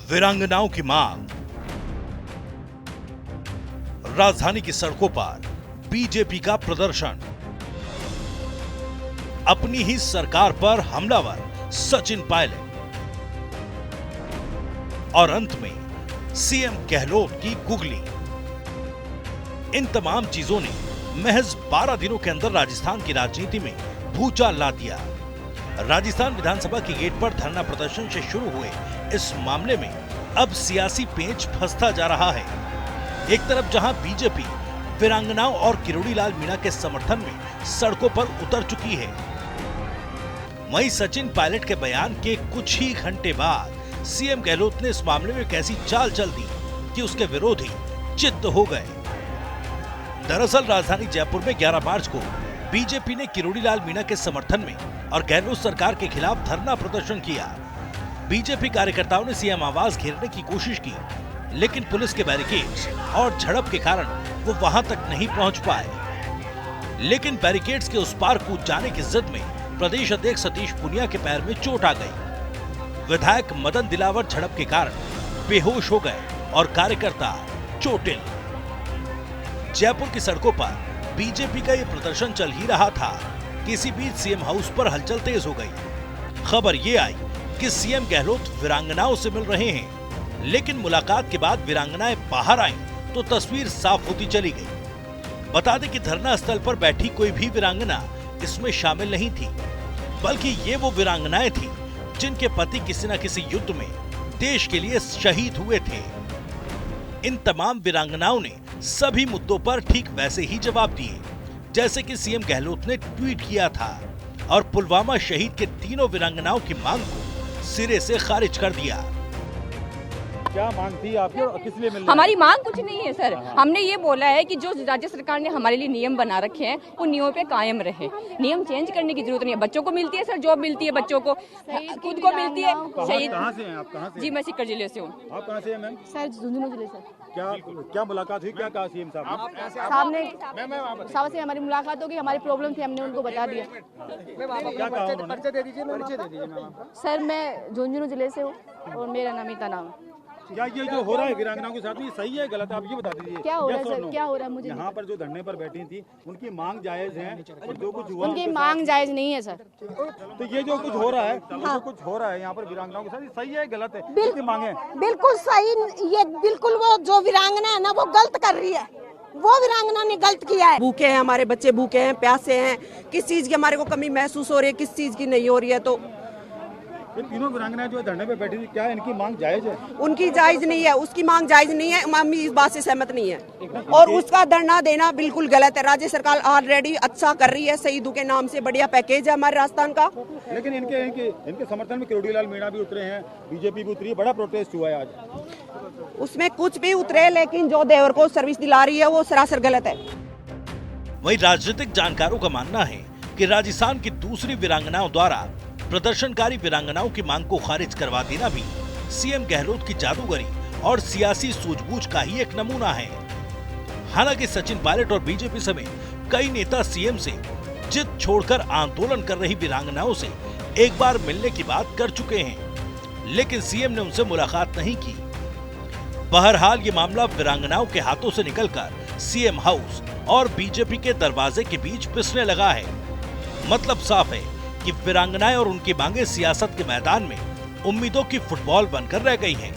वीरांगनाओं की मांग। राजधानी की सड़कों पर बीजेपी का प्रदर्शन। अपनी ही सरकार पर हमलावर सचिन पायलट। और अंत में सीएम गहलोत की गुगली। इन तमाम चीजों ने महज 12 दिनों के अंदर राजस्थान की राजनीति में भूचाल ला दिया। राजस्थान विधानसभा के गेट पर धरना प्रदर्शन से शुरू हुए इस मामले में अब सियासी पेंच फंसता जा रहा है। एक तरफ जहां बीजेपी वीरांगनाओं और किरोड़ी लाल मीणा के समर्थन में सड़कों पर उतर चुकी है, वहीं सचिन पायलट के बयान के कुछ ही घंटे बाद सीएम गहलोत ने इस मामले में कैसी चाल चल दी कि उसके विरोधी चित्त हो गए। दरअसल राजधानी जयपुर में 11 मार्च को बीजेपी ने किरोड़ी लाल मीणा के समर्थन में और गहलोत सरकार के खिलाफ धरना प्रदर्शन किया। बीजेपी कार्यकर्ताओं ने सीएम आवास घेरने की कोशिश की, लेकिन पुलिस के बैरिकेड्स और झड़प के कारण वो वहां तक नहीं पहुंच पाए। लेकिन बैरिकेड्स के उस पार कूद जाने की जिद में प्रदेश अध्यक्ष सतीश पुनिया के पैर में चोट आ गई। विधायक मदन दिलावर झड़प के कारण बेहोश हो गए और कार्यकर्ता चोटिल। जयपुर की सड़कों पर बीजेपी का ये प्रदर्शन चल ही रहा था कि इसी बीच सीएम हाउस पर हलचल तेज हो गई। खबर ये आई कि सीएम गहलोत वीरांगनाओं से मिल रहे हैं, लेकिन मुलाकात के बाद वीरांगनाएं बाहर आईं तो तस्वीर साफ होती चली गई। बता दें कि धरना स्थल पर बैठी कोई भी वीरांगना इसमें शामिल नहीं थी, बल्कि ये वो वीरांगनाएं थी जिनके पति किसी न किसी युद्ध में देश के लिए शहीद हुए थे। इन तमाम वीरांगनाओं ने सभी मुद्दों पर ठीक वैसे ही जवाब दिए जैसे कि सीएम गहलोत ने ट्वीट किया था, और पुलवामा शहीद के तीनों वीरांगनाओं की मांग को सिरे से खारिज कर दिया। क्या मांग थी आपकी और किस लिए मिलना? हमारी मांग कुछ नहीं है सर। हमने ये बोला है कि जो राज्य सरकार ने हमारे लिए नियम बना रखे हैं वो नियमों पे कायम रहे। नियम चेंज करने की जरूरत नहीं है। बच्चों को मिलती है सर, जॉब मिलती है, बच्चों को खुद को मिलती है। शहीद कहाँ से हैं आप? कहाँ से? जी मैं सीकर जिले से हूँ। आप कहाँ से हैं मैम? सर झुंझुनू जिले से। क्या मुलाकात हुई? क्या कहा सीएम साहब ने? साहब से हमारी मुलाकात होगी, हमारी प्रॉब्लम थी, हमने उनको बता दिया। क्या कहा उन्होंने? परिचय दे दीजिए मैम। सर मैं झुंझुनू जिले से हूँ और मेरा नमिता नाम है। क्या ये जो हो रहा है वीरांगनाओं के साथ, ये सही है गलत है? आप ये बता दीजिए। क्या हो रहा है सर? क्या हो रहा है? मुझे यहाँ पर जो धरने पर बैठी थी उनकी मांग जायज है और जो कुछ हुआ उनकी मांग जायज नहीं है सर। तो ये जो कुछ हो रहा है, जो कुछ हो रहा है यहाँ पर वीरांगनाओं के साथ, ये सही है गलत है? किसकी मांगे? बिल्कुल सही। ये बिल्कुल वो जो वीरांगना है ना वो गलत कर रही है। वो वीरांगना ने गलत किया है। भूखे हैं, हमारे बच्चे भूखे हैं, प्यासे हैं। किस चीज की हमारे को कमी महसूस हो रही है, किस चीज की नहीं हो रही है। तो ये तीनों वीरांगनाएं जो धरने पे बैठी थी, क्या इनकी मांग जायज है? उनकी जायज नहीं है, उसकी मांग जायज नहीं है। मम्मी इस बात से सहमत नहीं है और उसका धरना देना बिल्कुल गलत है। राज्य सरकार ऑलरेडी अच्छा कर रही है। शहीदों के नाम से बढ़िया पैकेज है हमारे राजस्थान का। लेकिन इनके समर्थन में किरोड़ी लाल मीणा भी उतरे हैं, बीजेपी भी उतरी है, बड़ा प्रोटेस्ट हुआ है आज। उसमें कुछ भी उतरे, लेकिन जो देवर को सर्विस दिला रही है वो सरासर गलत है। वहीं राजनीतिक जानकारों का मानना है कि राजस्थान की दूसरी वीरांगनाओं द्वारा प्रदर्शनकारी वीरांगनाओं की मांग को खारिज करवा देना भी सीएम गहलोत की जादूगरी और सियासी सूझबूझ का ही एक नमूना है। हालांकि सचिन पायलट और बीजेपी समेत कई नेता सीएम से जिद छोड़कर आंदोलन कर रही वीरांगनाओं से एक बार मिलने की बात कर चुके हैं, लेकिन सीएम ने उनसे मुलाकात नहीं की। बहरहाल ये मामला वीरांगनाओं के हाथों से निकलकर सीएम हाउस और बीजेपी के दरवाजे के बीच पिसने लगा है। मतलब साफ है कि वीरांगनाएं और उनकी मांगे सियासत के मैदान में उम्मीदों की फुटबॉल बनकर रह गई हैं।